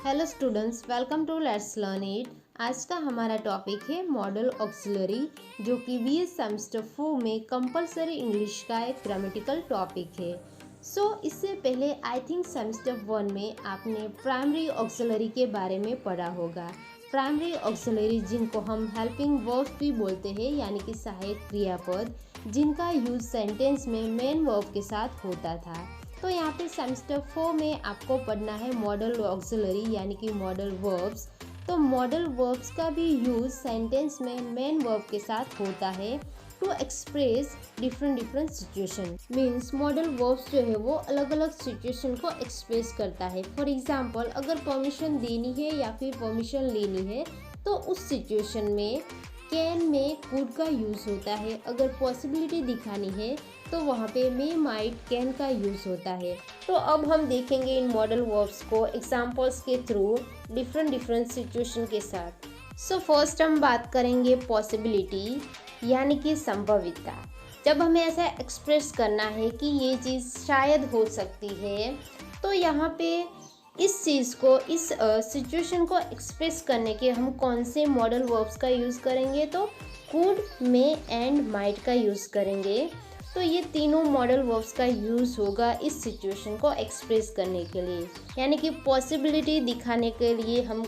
Hello students, welcome to let's learn it. आज का हमारा टॉपिक है मॉडल ऑक्सिलरी, जो कि बीएस सेमेस्टर 4 में कंपलसरी इंग्लिश का एक ग्रामेटिकल टॉपिक है। इससे पहले आई थिंक सेमेस्टर 1 में आपने प्राइमरी ऑक्सिलरी के बारे में पढ़ा होगा। प्राइमरी ऑक्सिलरी जिनको हम हेल्पिंग वर्ब्स भी बोलते हैं, यानी कि सहायक क्रियापद, जिनका यूज सेंटेंस में मेन वर्ब के साथ होता था। तो यहाँ पे सेमेस्टर 4 में आपको पढ़ना है मॉडल ऑक्सिलरी, यानी कि मॉडल वर्ब्स। तो मॉडल वर्ब्स का भी यूज सेंटेंस में मेन वर्ब के साथ होता है to express different situation. Means modal verbs जो है वो अलग अलग सिचुएशन को एक्सप्रेस करता है। फॉर एग्जाम्पल, अगर परमिशन देनी है या फिर परमिशन लेनी है तो उस सिचुएशन में कैन में कुड का यूज़ होता है। अगर पॉसिबिलिटी दिखानी है तो वहाँ पे मे, माइट, कैन का यूज़ होता है। तो अब हम देखेंगे इन मॉडल वर्ब्स को एग्जांपल्स के थ्रू डिफरेंट सिचुएशन के साथ। फर्स्ट हम बात करेंगे पॉसिबिलिटी, यानी कि संभावितता। जब हमें ऐसा एक्सप्रेस करना है कि ये चीज़ शायद हो सकती है, तो यहाँ पे इस चीज़ को, इस सिचुएशन को एक्सप्रेस करने के हम कौन से मॉडल वर्ब्स का यूज़ करेंगे? तो कुड, मे एंड माइट का यूज़ करेंगे। तो ये तीनों मॉडल वर्ब्स का यूज़ होगा इस सिचुएशन को एक्सप्रेस करने के लिए, यानी कि पॉसिबिलिटी दिखाने के लिए हम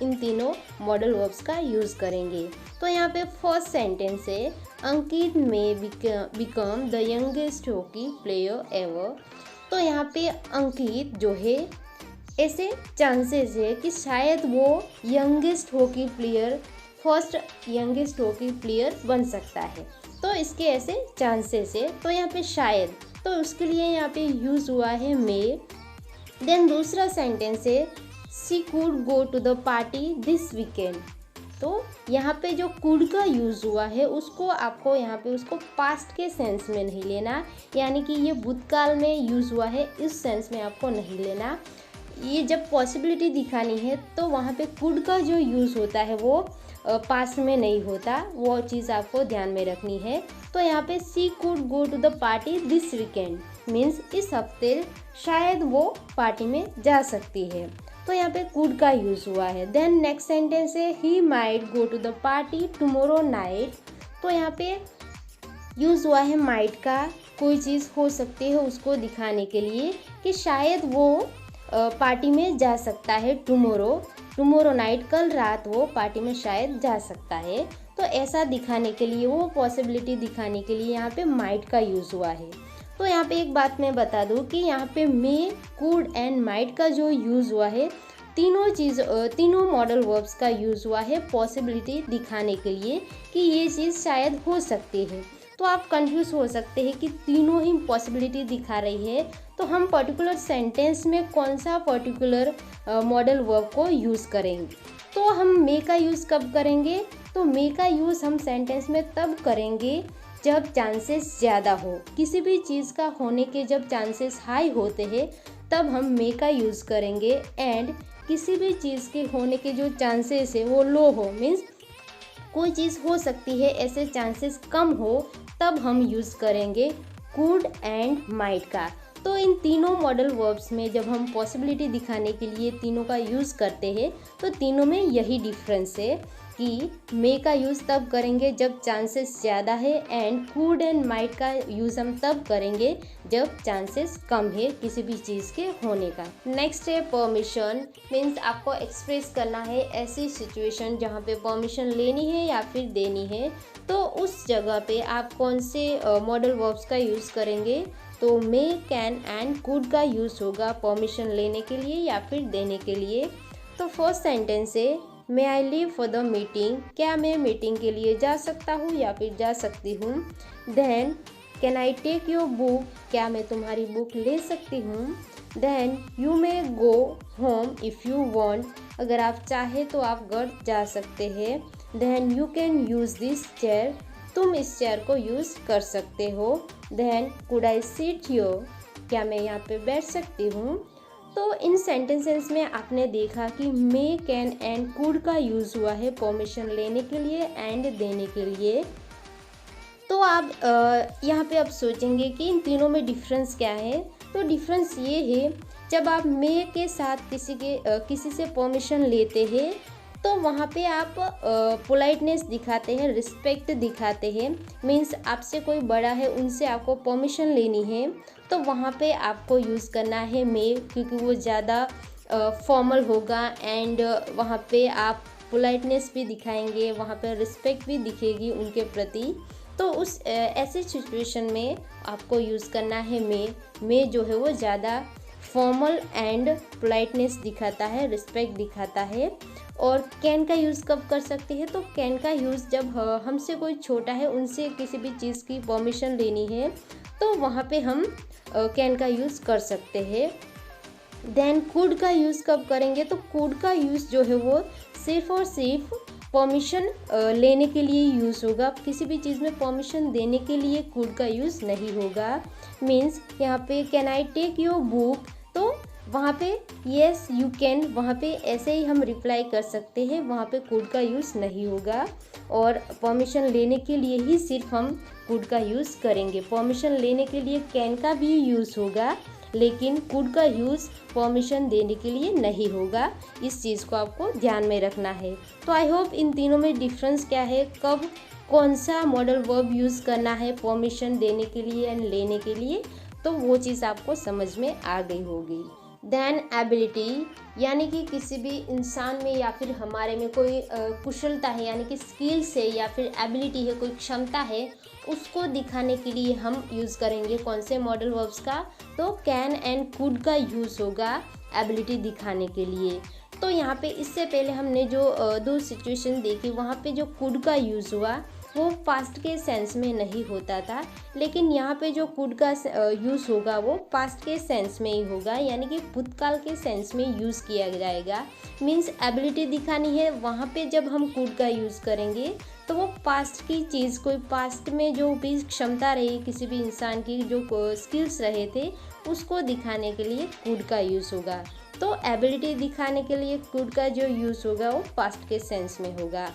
इन तीनों मॉडल वर्ब्स का यूज़ करेंगे। तो यहाँ पे फर्स्ट सेंटेंस है, अंकित में become the youngest hockey player ever. तो यहाँ पे अंकित जो है, ऐसे चांसेस है कि शायद वो youngest hockey player, first youngest hockey player बन सकता है। तो इसके ऐसे चांसेस है। तो यहाँ पे शायद, तो उसके लिए यहाँ पे यूज़ हुआ है मे। देन दूसरा सेंटेंस है, she could go to the party this weekend. तो यहाँ पे जो कुड का यूज़ हुआ है उसको आपको यहाँ पे उसको पास्ट के सेंस में नहीं लेना, यानी कि ये भूतकाल में यूज़ हुआ है इस सेंस में आपको नहीं लेना। ये जब पॉसिबिलिटी दिखानी है तो वहाँ पे कुड का जो यूज़ होता है वो पास्ट में नहीं होता, वो चीज़ आपको ध्यान में रखनी है। तो यहाँ पे she could go to the party this weekend means इस हफ्ते शायद वो पार्टी में जा सकती है। तो यहाँ पे कुड का यूज़ हुआ है। देन नेक्स्ट सेंटेंस है, he might go to the party tomorrow night. तो यहाँ पे यूज़ हुआ है माइट का, कोई चीज़ हो सकती है उसको दिखाने के लिए कि शायद वो पार्टी में जा सकता है टुमारो नाइट, कल रात वो पार्टी में शायद जा सकता है। तो ऐसा दिखाने के लिए, वो पॉसिबिलिटी दिखाने के लिए यहाँ पे माइट का यूज़ हुआ है। तो यहाँ पे एक बात मैं बता दूँ कि यहाँ पे मे, कुड एंड माइट का जो यूज़ हुआ है, तीनों मॉडल वर्ब्स का यूज़ हुआ है पॉसिबिलिटी दिखाने के लिए कि ये चीज़ शायद हो सकती है। तो आप कंफ्यूज हो सकते हैं कि तीनों ही पॉसिबिलिटी दिखा रही है, तो हम पर्टिकुलर सेंटेंस में कौन सा पर्टिकुलर मॉडल वर्ब को यूज़ करेंगे। तो हम मे का यूज़ कब करेंगे? तो मे का यूज़ हम सेंटेंस में तब करेंगे जब चांसेस ज़्यादा हो। किसी भी चीज़ का होने के जब चांसेस हाई होते हैं तब हम मे का यूज़ करेंगे। एंड किसी भी चीज़ के होने के जो चांसेस है वो लो हो, मीन्स कोई चीज़ हो सकती है ऐसे चांसेस कम हो, तब हम यूज़ करेंगे कुड एंड माइट का। तो इन तीनों मॉडल वर्ब्स में जब हम पॉसिबिलिटी दिखाने के लिए तीनों का यूज़ करते हैं तो तीनों में यही डिफरेंस है कि मे का यूज़ तब करेंगे जब चांसेस ज़्यादा है एंड कुड एंड माइट का यूज़ हम तब करेंगे जब चांसेस कम है किसी भी चीज़ के होने का। नेक्स्ट है परमिशन, मीन्स आपको एक्सप्रेस करना है ऐसी सिचुएशन जहाँ पे परमिशन लेनी है या फिर देनी है। तो उस जगह पे आप कौन से मॉडल वर्ब्स का यूज़ करेंगे? तो मे, कैन एंड कुड का यूज़ होगा परमिशन लेने के लिए या फिर देने के लिए। तो फर्स्ट सेंटेंस है, may I leave for the meeting. क्या मैं मीटिंग के लिए जा सकता हूँ या फिर जा सकती हूँ? Then can I take your book. क्या मैं तुम्हारी बुक ले सकती हूँ? Then you may go home if you want. अगर आप चाहे तो आप घर जा सकते हैं। Then you can use this chair. तुम इस चेयर को यूज़ कर सकते हो। Then could I sit here. क्या मैं यहाँ पे बैठ सकती हूँ? तो इन सेंटेंसेस में आपने देखा कि मे, कैन एंड कुड का यूज़ हुआ है परमिशन लेने के लिए एंड देने के लिए। तो आप यहाँ पे अब सोचेंगे कि इन तीनों में डिफरेंस क्या है? तो डिफरेंस ये है जब आप मे के साथ किसी से परमिशन लेते हैं तो वहाँ पे आप पोलाइटनेस दिखाते हैं, रिस्पेक्ट दिखाते हैं। मीन्स आपसे कोई बड़ा है, उनसे आपको परमिशन लेनी है, तो वहाँ पे आपको यूज़ करना है मे, क्योंकि वो ज़्यादा फॉर्मल होगा एंड वहाँ पे आप पोलाइटनेस भी दिखाएंगे, वहाँ पे रिस्पेक्ट भी दिखेगी उनके प्रति। तो उस ऐसे सिचुएशन में आपको यूज़ करना है मे जो है वो ज़्यादा फॉर्मल एंड पोलाइटनेस दिखाता है, रिस्पेक्ट दिखाता है। और कैन का यूज़ कब कर सकते हैं, तो कैन का यूज़ जब हमसे कोई छोटा है, उनसे किसी भी चीज़ की परमिशन लेनी है, तो वहाँ पे हम कैन का यूज़ कर सकते हैं। देन कुड का यूज़ कब करेंगे, तो कुड का यूज़ जो है वो सिर्फ और सिर्फ परमिशन लेने के लिए यूज़ होगा। किसी भी चीज़ में परमिशन देने के लिए कुड का यूज़ नहीं होगा। मीन्स यहाँ पे can I take your book, तो वहाँ पे येस यू कैन, वहाँ पे ऐसे ही हम रिप्लाई कर सकते हैं, वहाँ पे कुड का यूज़ नहीं होगा। और परमिशन लेने के लिए ही सिर्फ हम कुड का यूज़ करेंगे। परमिशन लेने के लिए कैन का भी यूज़ होगा, लेकिन कुड का यूज़ परमिशन देने के लिए नहीं होगा। इस चीज़ को आपको ध्यान में रखना है। तो आई होप इन तीनों में डिफरेंस क्या है, कब कौन सा मॉडल वर्ब यूज़ करना है परमिशन देने के लिए एंड लेने के लिए, तो वो चीज़ आपको समझ में आ गई होगी। देन एबिलिटी, यानी कि किसी भी इंसान में या फिर हमारे में कोई कुशलता है, यानी कि स्किल्स है या फिर एबिलिटी है, कोई क्षमता है, उसको दिखाने के लिए हम यूज़ करेंगे कौन से मॉडल वर्ब्स का, तो कैन एंड कुड का यूज़ होगा एबिलिटी दिखाने के लिए। तो यहाँ पे इससे पहले हमने जो दो सिचुएशन देखी, वहाँ पे जो कुड का यूज़ हुआ वो पास्ट के सेंस में नहीं होता था, लेकिन यहाँ पे जो कुड का यूज़ होगा वो पास्ट के सेंस में ही होगा, यानी कि भूतकाल के सेंस में यूज़ किया जाएगा। मीन्स एबिलिटी दिखानी है, वहाँ पे जब हम कुड का यूज़ करेंगे तो वो पास्ट की चीज़, कोई पास्ट में जो भी क्षमता रही किसी भी इंसान की, जो स्किल्स रहे थे, उसको दिखाने के लिए कुड का यूज़ होगा। तो एबिलिटी दिखाने के लिए कुड का जो यूज़ होगा वो पास्ट के सेंस में होगा।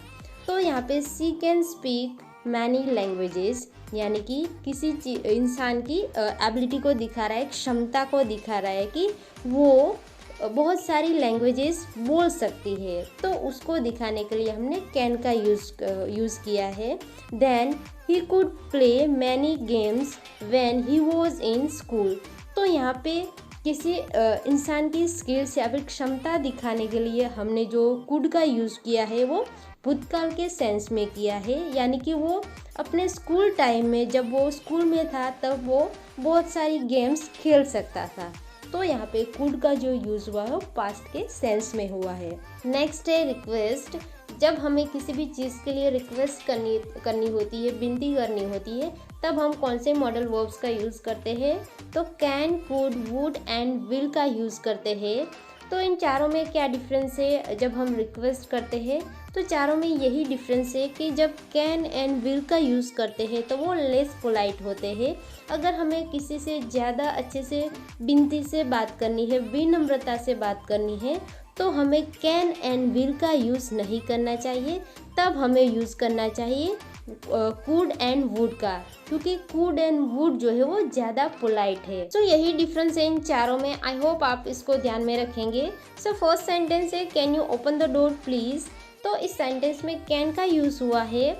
तो यहाँ पे सी कैन स्पीक मैनी लैंग्वेजेस, यानी कि किसी इंसान की एबिलिटी को दिखा रहा है, क्षमता को दिखा रहा है कि वो बहुत सारी लैंग्वेजेस बोल सकती है, तो उसको दिखाने के लिए हमने कैन का यूज़ किया है। Then he could play many games when he was in school, तो यहाँ पे किसी इंसान की स्किल्स या फिर क्षमता दिखाने के लिए हमने जो कुड का यूज़ किया है वो भूतकाल के सेंस में किया है, यानी कि वो अपने स्कूल टाइम में, जब वो स्कूल में था तब वो बहुत सारी गेम्स खेल सकता था। तो यहाँ पे कुड का जो यूज़ हुआ है वो पास्ट के सेंस में हुआ है। नेक्स्ट है रिक्वेस्ट। जब हमें किसी भी चीज़ के लिए रिक्वेस्ट करनी होती है, विनती करनी होती है, तब हम कौन से मॉडल वर्ब्स का यूज़ करते हैं, तो can, could, would and will का यूज़ करते हैं। तो इन चारों में क्या डिफरेंस है जब हम रिक्वेस्ट करते हैं, तो चारों में यही डिफरेंस है कि जब कैन एंड विल का यूज़ करते हैं तो वो लेस पोलाइट होते हैं। अगर हमें किसी से ज़्यादा अच्छे से विनती से बात करनी है, विनम्रता से बात करनी है, तो हमें कैन एंड विल का यूज़ नहीं करना चाहिए, तब हमें यूज़ करना चाहिए कुड एंड वुड का, क्योंकि कुड एंड वुड जो है वो ज़्यादा पोलाइट है। सो यही डिफरेंस है इन चारों में। आई होप आप इसको ध्यान में रखेंगे। सो फर्स्ट सेंटेंस है can you open the door please. तो इस सेंटेंस में कैन का यूज़ हुआ है।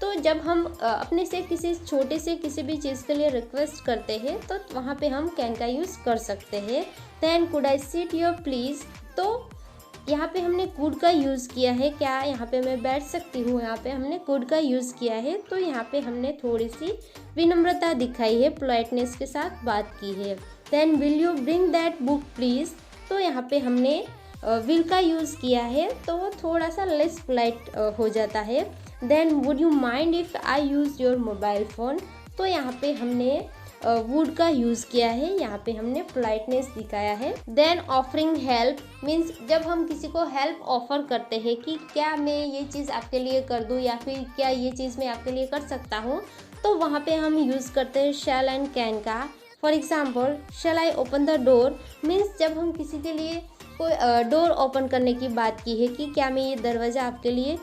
तो जब हम अपने से किसी छोटे से किसी भी चीज़ के लिए रिक्वेस्ट करते हैं तो वहाँ पे हम कैन का यूज़ कर सकते हैं। Then could I sit your please, तो यहाँ पे हमने कुड का यूज़ किया है, क्या यहाँ पे मैं बैठ सकती हूँ, यहाँ पे हमने कुड का यूज़ किया है। तो यहाँ पे हमने थोड़ी सी विनम्रता दिखाई है, पोलाइटनेस के साथ बात की है। Then will you bring that book please, तो यहाँ पे हमने विल का यूज़ किया है, तो वो थोड़ा सा लेस पोलाइट हो जाता है। Then would you mind if I use your mobile phone, तो यहाँ पे हमने वुड का यूज़ किया है, यहाँ पे हमने पोलाइटनेस दिखाया है। देन ऑफरिंग हेल्प मीन्स जब हम किसी को हेल्प ऑफर करते हैं कि क्या मैं ये चीज़ आपके लिए कर दूँ या फिर क्या ये चीज़ मैं आपके लिए कर सकता हूँ, तो वहाँ पे हम यूज़ करते हैं शैल एंड कैन का। For example shall I open the door means जब हम किसी के लिए कोई डोर ओपन करने की बात की है कि क्या मैं ये दरवाज़ा आपके लिए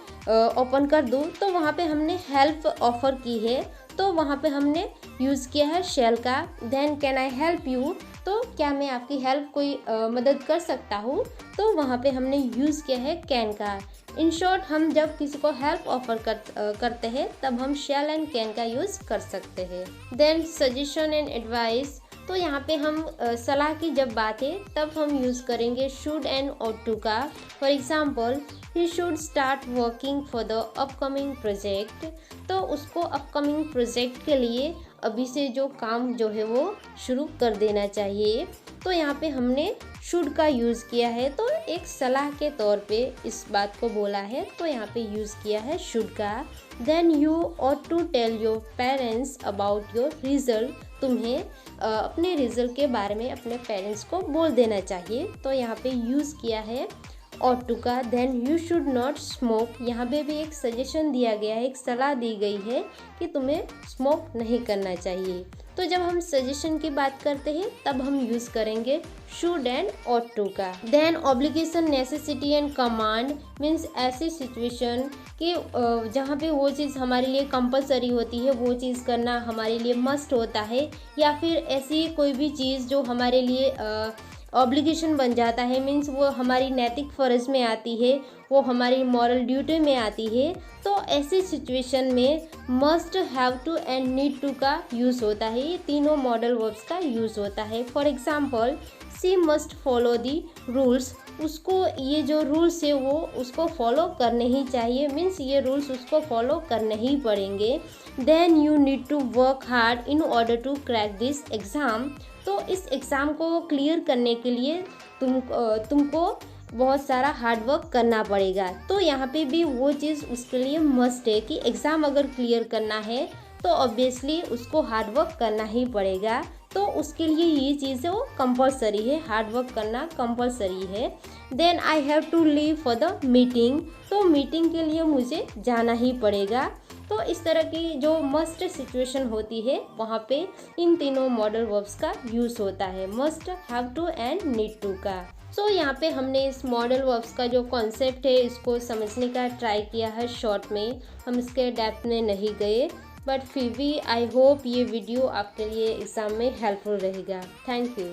ओपन कर दूँ, तो वहाँ पे हमने हेल्प ऑफ़र की है, तो वहाँ पे हमने यूज़ किया है शैल का। Then can I help you, तो क्या मैं आपकी हेल्प कोई मदद कर सकता हूँ, तो वहाँ पे हमने यूज़ किया है कैन का। इन शॉर्ट हम जब किसी को हेल्प ऑफर करते हैं तब हम शैल एंड कैन का यूज़ कर सकते हैं। देन सजेशन एंड एडवाइस, तो यहाँ पे हम सलाह की जब बात है तब हम यूज़ करेंगे शुड एंड ought to का। For example he should start working for the upcoming project, तो उसको अपकमिंग प्रोजेक्ट के लिए अभी से जो काम जो है वो शुरू कर देना चाहिए। तो यहाँ पे हमने शुड का यूज़ किया है, तो एक सलाह के तौर पे इस बात को बोला है, तो यहाँ पे यूज़ किया है शुड का। Then you ought to tell your parents about your result, तुम्हें अपने रिजल्ट के बारे में अपने पेरेंट्स को बोल देना चाहिए, तो यहाँ पे यूज़ किया है ought to का। Then you should not smoke, यहाँ पे भी एक सजेशन दिया गया है, एक सलाह दी गई है कि तुम्हें स्मोक नहीं करना चाहिए। तो जब हम सजेशन की बात करते हैं तब हम यूज़ करेंगे शुड एंड ought to का। Then obligation, necessity and command means ऐसी सिचुएशन कि जहाँ पे वो चीज़ हमारे लिए कंपलसरी होती है, वो चीज़ करना हमारे लिए मस्ट होता है, या फिर ऐसी कोई भी चीज़ जो हमारे लिए ऑब्लिगेशन बन जाता है, मीन्स वो हमारी नैतिक फ़र्ज में आती है, वो हमारी मॉरल ड्यूटी में आती है। तो ऐसी सिचुएशन में must, have to and need to का यूज़ होता है, ये तीनों मॉडल वर्ब्स का यूज़ होता है। For example she must follow the rules, उसको ये जो रूल्स है वो उसको फॉलो करने ही चाहिए, मीन्स ये रूल्स उसको फॉलो करने ही पड़ेंगे। Then you need to work hard in order to crack this exam, तो इस एग्ज़ाम को क्लियर करने के लिए तुमको बहुत सारा हार्ड वर्क करना पड़ेगा। तो यहाँ पे भी वो चीज़ उसके लिए मस्ट है कि एग्ज़ाम अगर क्लियर करना है तो ऑब्वियसली उसको हार्ड वर्क करना ही पड़ेगा, तो उसके लिए ये चीज़ है वो कंपलसरी है, हार्ड वर्क करना कंपलसरी है। Then I have to leave for the meeting, तो मीटिंग के लिए मुझे जाना ही पड़ेगा। तो इस तरह की जो मस्ट सिचुएशन होती है वहाँ पे इन तीनों मॉडल वर्ब्स का यूज़ होता है, must, have to and need to का। सो यहाँ पे हमने इस मॉडल वर्ब्स का जो कॉन्सेप्ट है इसको समझने का ट्राई किया है शॉर्ट में, हम इसके डेप्थ में नहीं गए, बट फिर भी आई होप ये वीडियो आपके लिए एग्ज़ाम में हेल्पफुल रहेगा। Thank you.